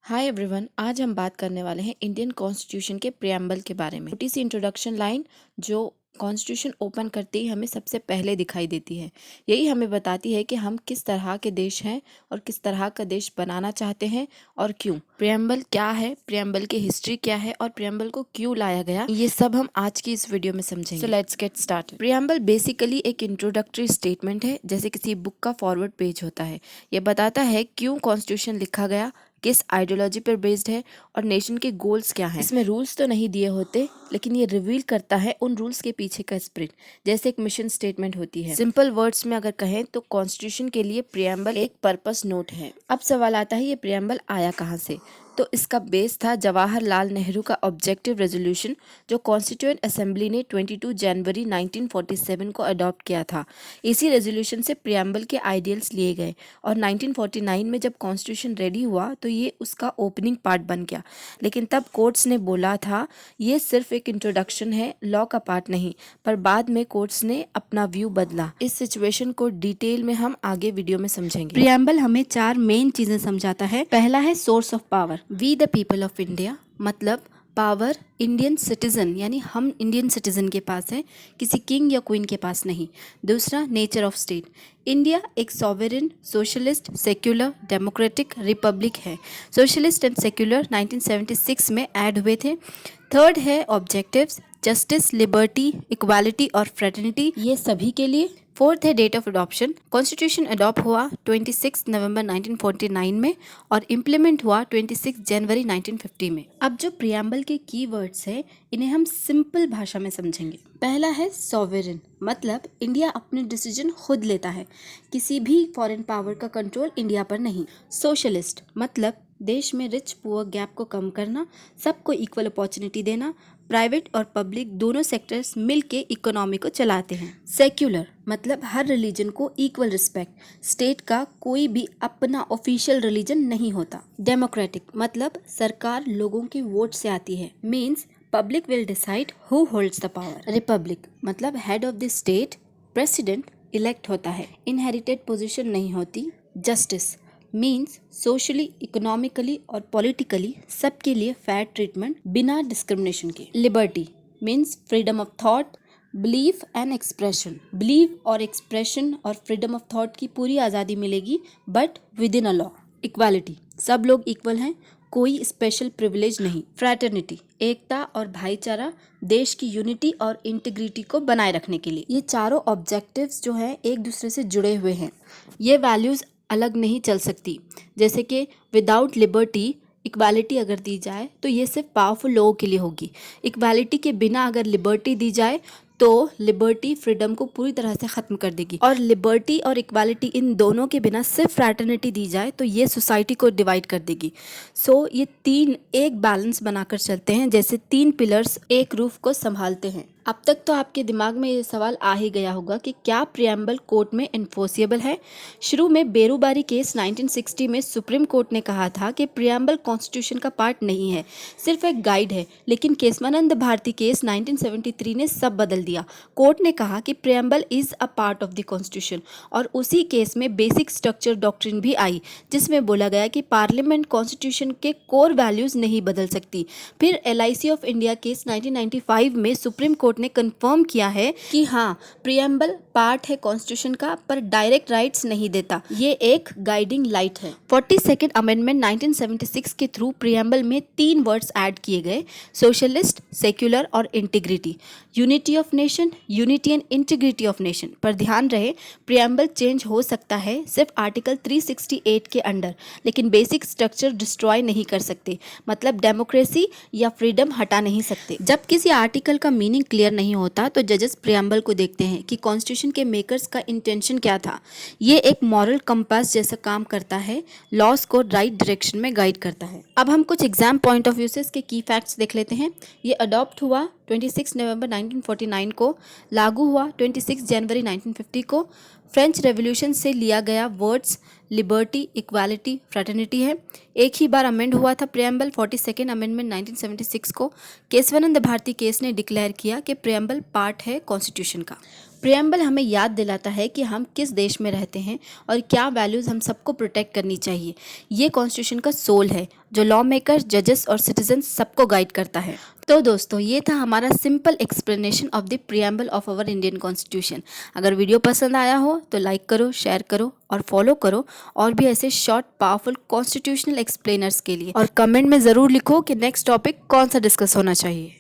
Hi everyone, आज हम बात करने वाले हैं इंडियन कॉन्स्टिट्यूशन के प्रियम्बल के बारे में। छोटी सी इंट्रोडक्शन लाइन जो कॉन्स्टिट्यूशन ओपन करते ही हमें सबसे पहले दिखाई देती है। यही हमें बताती है कि हम किस तरह के देश हैं और किस तरह का देश बनाना चाहते हैं और क्यों। प्रियम्बल क्या है, प्रियम्बल की हिस्ट्री क्या है और प्रियम्बल को क्यों लाया गया, ये सब हम आज की इस वीडियो में समझेंगे। So let's get started. Preamble basically एक इंट्रोडक्टरी स्टेटमेंट है, जैसे किसी बुक का फॉरवर्ड पेज होता है। ये बताता है क्यों कॉन्स्टिट्यूशन लिखा गया, किस आइडियोलॉजी पर बेस्ड है और नेशन के गोल्स क्या हैं। इसमें रूल्स तो नहीं दिए होते, लेकिन ये रिवील करता है उन रूल्स के पीछे का स्पिरिट, जैसे एक मिशन स्टेटमेंट होती है। सिंपल वर्ड्स में अगर कहें तो कॉन्स्टिट्यूशन के लिए प्रियम्बल एक पर्पस नोट है। अब सवाल आता है, ये प्रियम्बल आया कहाँ से? तो इसका बेस था जवाहरलाल नेहरू का ऑब्जेक्टिव रेजोल्यूशन, जो कॉन्स्टिट्यूएंट असेंबली ने 22 जनवरी 1947 को अडॉप्ट किया था। इसी रेजोल्यूशन से प्रियम्बल के आइडियल्स लिए गए और 1949 में जब कॉन्स्टिट्यूशन रेडी हुआ तो ये उसका ओपनिंग पार्ट बन गया। लेकिन तब कोर्ट्स ने बोला था ये सिर्फ एक इंट्रोडक्शन है, लॉ का पार्ट नहीं। पर बाद में कोर्ट्स ने अपना व्यू बदला। इस सिचुएशन को डिटेल में हम आगे वीडियो में समझेंगे। प्रियम्बल हमें 4 मेन चीजें समझाता है। पहला है source of power. We the people of India, मतलब पावर इंडियन सिटीजन यानी हम इंडियन सिटीजन के पास है, किसी किंग या क्वीन के पास नहीं। दूसरा, नेचर ऑफ स्टेट। इंडिया एक sovereign, socialist, secular, democratic republic है। सोशलिस्ट एंड सेक्युलर 1976 में ऐड हुए थे। थर्ड है ऑब्जेक्टिव्स, जस्टिस, लिबर्टी, इक्वालिटी और फ्रेटर्निटी, ये सभी के लिए। फोर्थ है date of adoption. Constitution adopt हुआ 26 नवंबर 1949 में और इम्प्लीमेंट हुआ 26 जनवरी 1950 में। अब जो प्रियम्बल के कीवर्ड्स है, इन्हें हम सिंपल भाषा में समझेंगे। पहला है सॉवरेन, मतलब इंडिया अपने डिसीजन खुद लेता है, किसी भी फॉरेन पावर का कंट्रोल इंडिया पर नहीं। सोशलिस्ट, मतलब देश में रिच पुअर गैप को कम करना, सबको इक्वल अपॉर्चुनिटी देना, प्राइवेट और पब्लिक दोनों सेक्टर्स मिलके इकोनॉमी को चलाते हैं। सेक्युलर, मतलब हर रिलीजन को इक्वल रिस्पेक्ट, स्टेट का कोई भी अपना ऑफिशियल रिलीजन नहीं होता। डेमोक्रेटिक, मतलब सरकार लोगों के वोट से आती है, means public will decide who holds the power. Republic, मतलब head of the state, president elect होता है, इनहेरिटेड पोजीशन नहीं होती। जस्टिस मीन्स सोशली, इकोनॉमिकली और पॉलिटिकली सबके लिए फेयर ट्रीटमेंट बिना डिस्क्रिमिनेशन के। Liberty means freedom of thought, belief and expression. Belief और एक्सप्रेशन और फ्रीडम ऑफ थॉट की पूरी आज़ादी मिलेगी, but within a law. Equality, सब लोग इक्वल हैं, कोई स्पेशल प्रिविलेज नहीं। फ्रैटर्निटी, एकता और भाईचारा, देश की यूनिटी और इंटीग्रिटी को बनाए रखने के लिए। ये चारों ऑब्जेक्टिव्स जो हैं एक दूसरे से जुड़े हुए हैं। ये वैल्यूज़ अलग नहीं चल सकती। जैसे कि विदाउट लिबर्टी इक्वालिटी अगर दी जाए तो ये सिर्फ पावरफुल लोगों के लिए होगी। इक्वालिटी के बिना अगर लिबर्टी दी जाए तो लिबर्टी फ्रीडम को पूरी तरह से ख़त्म कर देगी। और लिबर्टी और इक्वालिटी इन दोनों के बिना सिर्फ फ्रैटर्निटी दी जाए तो ये सोसाइटी को डिवाइड कर देगी। सो ये तीन एक बैलेंस बनाकर चलते हैं, जैसे 3 पिलर्स एक रूफ को संभालते हैं। अब तक तो आपके दिमाग में ये सवाल आ ही गया होगा कि क्या प्रियम्बल कोर्ट में इन्फोर्सिएबल है। शुरू में बेरूबारी केस 1960 में सुप्रीम कोर्ट ने कहा था कि प्रियम्बल कॉन्स्टिट्यूशन का पार्ट नहीं है, सिर्फ एक गाइड है। लेकिन केशवानंद भारती केस 1973 ने सब बदल दिया। कोर्ट ने कहा कि preamble is a part of the constitution और उसी केस में बेसिक स्ट्रक्चर डॉक्ट्रिन भी आई, जिसमें बोला गया कि पार्लियामेंट कॉन्स्टिट्यूशन के कोर वैल्यूज नहीं बदल सकती। फिर LIC ऑफ इंडिया केस 1995 में सुप्रीम कोर्ट ने कंफर्म किया है कि हाँ, प्रियम्बल पार्ट है कॉन्स्टिट्यूशन का, पर डायरेक्ट राइट्स नहीं देता, ये एक गाइडिंग लाइट है। 42nd अमेंडमेंट 1976 के थ्रू प्रियम्बल में 3 वर्ड्स ऐड किए गए, सोशलिस्ट, सेक्युलर और integrity. Unity of nation, unity and integrity of nation. पर ध्यान रहे, प्रियम्बल चेंज हो सकता है सिर्फ आर्टिकल 368 के अंडर, लेकिन बेसिक स्ट्रक्चर डिस्ट्रॉय नहीं कर सकते, मतलब डेमोक्रेसी या फ्रीडम हटा नहीं सकते। जब किसी आर्टिकल का मीनिंग क्लियर नहीं होता तो जजेस प्रियम्बल को देखते हैं कि कॉन्स्टिट्यूशन के मेकर्स का इंटेंशन क्या था। ये एक मॉरल कंपास जैसा काम करता है, लॉस को राइट डायरेक्शन में गाइड करता है। अब हम कुछ एग्जाम पॉइंट ऑफ व्यू से इसके की फैक्ट्स देख लेते हैं। ये अडॉप्ट हुआ 26 नवंबर 1949 को, लागू हुआ 26 जनवरी 1950 को। फ्रेंच रेवोल्यूशन से लिया गया वर्ड्स लिबर्टी, इक्वालिटी, फ्रेटर्निटी है। एक ही बार अमेंड हुआ था प्रियम्बल 42nd अमेंडमेंट 1976 को। केशवानंद भारती केस ने डिक्लेयर किया कि प्रियम्बल पार्ट है कॉन्स्टिट्यूशन का। प्रियम्बल हमें याद दिलाता है कि हम किस देश में रहते हैं और क्या वैल्यूज़ हम सबको प्रोटेक्ट करनी चाहिए। ये कॉन्स्टिट्यूशन का सोल है जो लॉ मेकर, जजेस और सिटीजन सबको गाइड करता है। तो दोस्तों, ये था हमारा simple explanation of the preamble of our Indian constitution. अगर वीडियो पसंद आया हो तो लाइक करो, शेयर करो और फॉलो करो, और भी ऐसे शॉर्ट पावरफुल कॉन्स्टिट्यूशनल एक्सप्लेनर्स के लिए। और कमेंट में ज़रूर लिखो कि नेक्स्ट टॉपिक कौन सा डिस्कस होना चाहिए।